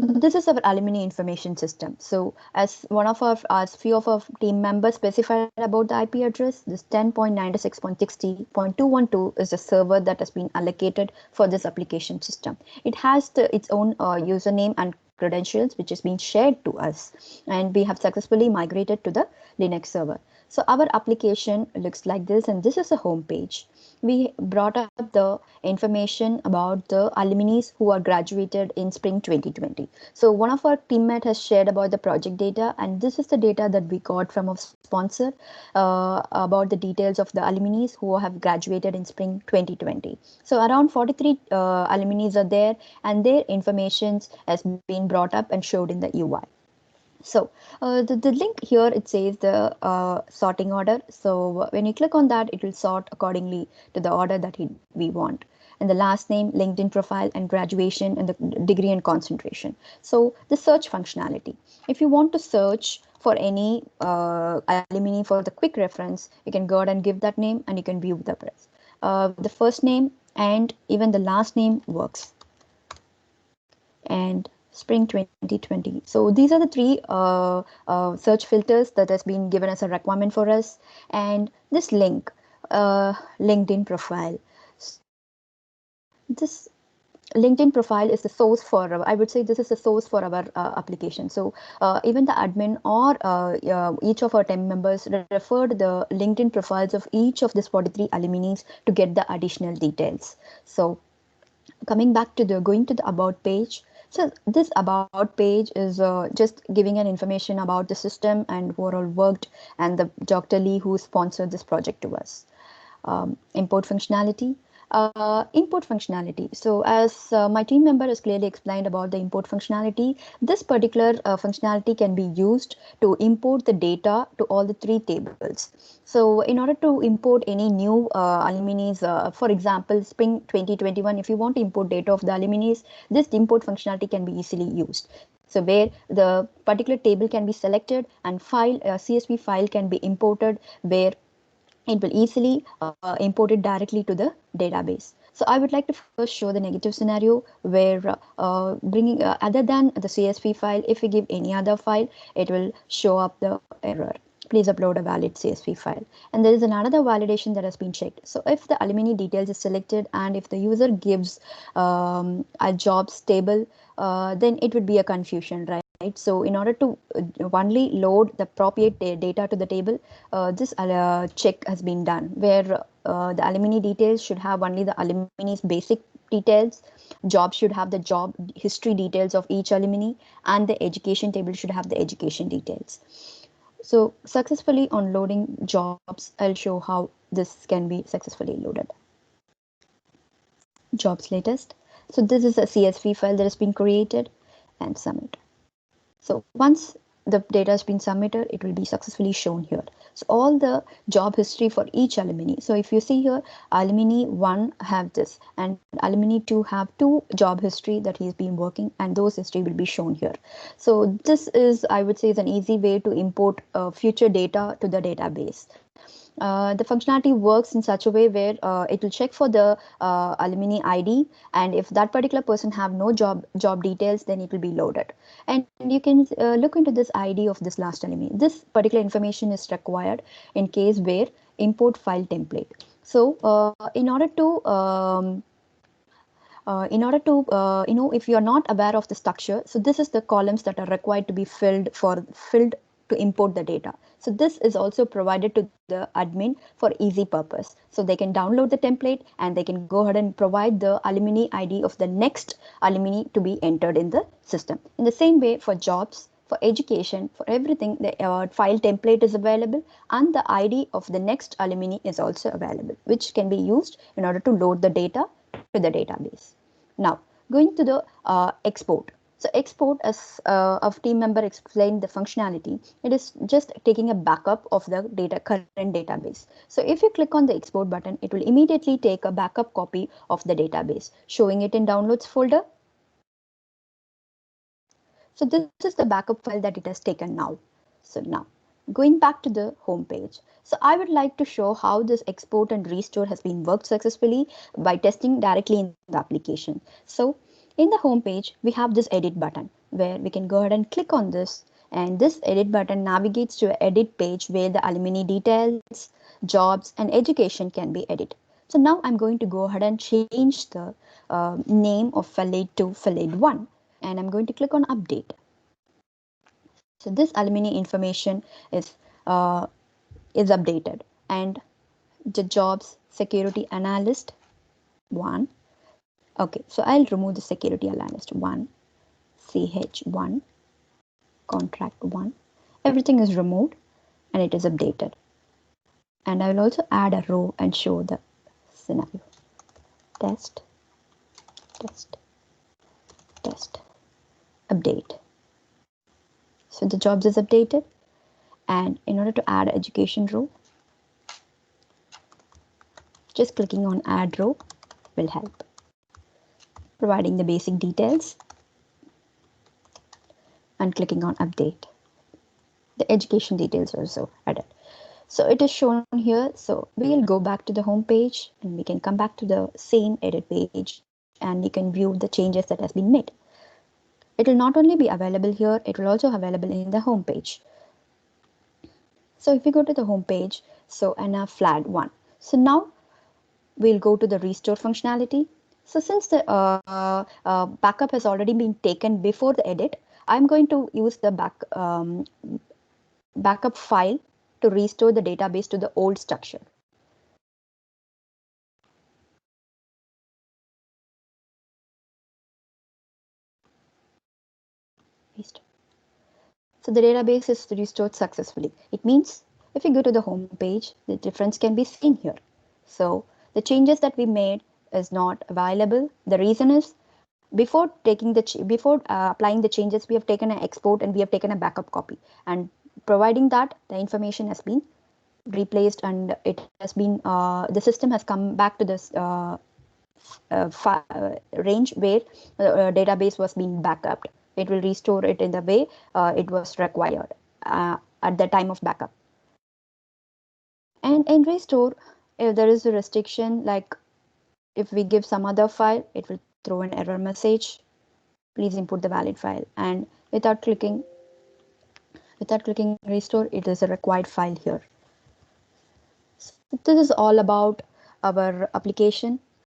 this is our alumni information system. So as few of our team members specified about the IP address, this 10.96.60.212 is the server that has been allocated for this application system. It has its own username and credentials which has been shared to us, and we have successfully migrated to the Linux server. So our application looks like this, and this is a home page. We brought up the information about the alumni who are graduated in spring 2020. So one of our teammates has shared about the project data, and this is the data that we got from our sponsor about the details of the alumni who have graduated in spring 2020. So around 43 alumni are there, and their information has been brought up and showed in the UI. So the link here, it says the sorting order. So when you click on that, it will sort accordingly to the order that we want. And the last name, LinkedIn profile, and graduation, and the degree and concentration. So the search functionality. If you want to search for any alumni for the quick reference, you can go ahead and give that name, and you can view the press. The first name and even the last name works. And spring 2020. So these are the three search filters that has been given as a requirement for us. And this link, LinkedIn profile. This LinkedIn profile is the source for I would say this is the source for our application. So even the admin or each of our team members referred the LinkedIn profiles of each of these 43 alumni to get the additional details. So coming back to the going to the about page. So this about page is just giving an information about the system and who all worked, and the Dr. Lee who sponsored this project to us. Import functionality. Import functionality. So as my team member has clearly explained about the import functionality, this particular functionality can be used to import the data to all the three tables. So in order to import any new alumni, for example, spring 2021, if you want to import data of the alumni, this import functionality can be easily used. So where the particular table can be selected and CSV file can be imported, where it will easily import it directly to the database. So I would like to first show the negative scenario where bringing other than the CSV file, if we give any other file, it will show up the error. Please upload a valid CSV file. And there is another validation that has been checked. So if the alumni details is selected and if the user gives a jobs table, then it would be a confusion, right? So in order to only load the appropriate data to the table, this check has been done where the alumni details should have only the alumni's basic details, job should have the job history details of each alumni, and the education table should have the education details. So successfully on loading jobs, I'll show how this can be successfully loaded. Jobs latest. So this is a CSV file that has been created, and submit. So once the data has been submitted, it will be successfully shown here. So all the job history for each alumni. So if you see here, alumni 1 have this, and alumni 2 have 2 job history that he's been working, and those history will be shown here. So this is, I would say, is an easy way to import future data to the database. The functionality works in such a way where it will check for the alumni ID, and if that particular person have no job details, then it will be loaded. And you can look into this ID of this last alumni. This particular information is required in case where import file template. So if you are not aware of the structure, so this is the columns that are required to be filled to import the data. So this is also provided to the admin for easy purpose. So they can download the template and they can go ahead and provide the alumni ID of the next alumni to be entered in the system. In the same way for jobs, for education, for everything, the file template is available, and the ID of the next alumni is also available, which can be used in order to load the data to the database. Now, going to the export. So export, as a team member explained the functionality, it is just taking a backup of the current database. So if you click on the export button, it will immediately take a backup copy of the database, showing it in downloads folder. So this is the backup file that it has taken now. So now, going back to the home page. So I would like to show how this export and restore has been worked successfully by testing directly in the application. So in the home page, we have this edit button. where we can go ahead and click on this, and this edit button navigates to an edit page where the alumni details, jobs and education can be edited. So now I'm going to go ahead and change the name of Fallade to Fallade 1, and I'm going to click on update. So this alumni information uh, is updated, and the jobs security analyst 1. Okay, so I'll remove the security analyst 1, CH1, contract 1. Everything is removed and it is updated. And I will also add a row and show the scenario. Test, test, test, update. So the jobs is updated, and in order to add education row, just clicking on add row will help. Providing the basic details and clicking on update. The education details are also added. So it is shown here. So we'll go back to the home page and we can come back to the same edit page and you can view the changes that has been made. It will not only be available here, it will also available in the home page. So if we go to the home page, so and a flag 1. So now we'll go to the restore functionality. So since the backup has already been taken before the edit, I'm going to use the backup file to restore the database to the old structure. So the database is restored successfully. It means if you go to the home page, the difference can be seen here. So the changes that we made is not available. The reason is before applying the changes, we have taken an export and we have taken a backup copy, and providing that the information has been replaced and it has been the system has come back to this range where the database was being backed. It will restore it in the way it was required at the time of backup. And in restore, if there is a restriction, like if we give some other file, it will throw an error message. Please input the valid file. And without clicking restore, it is a required file here. So this is all about our application.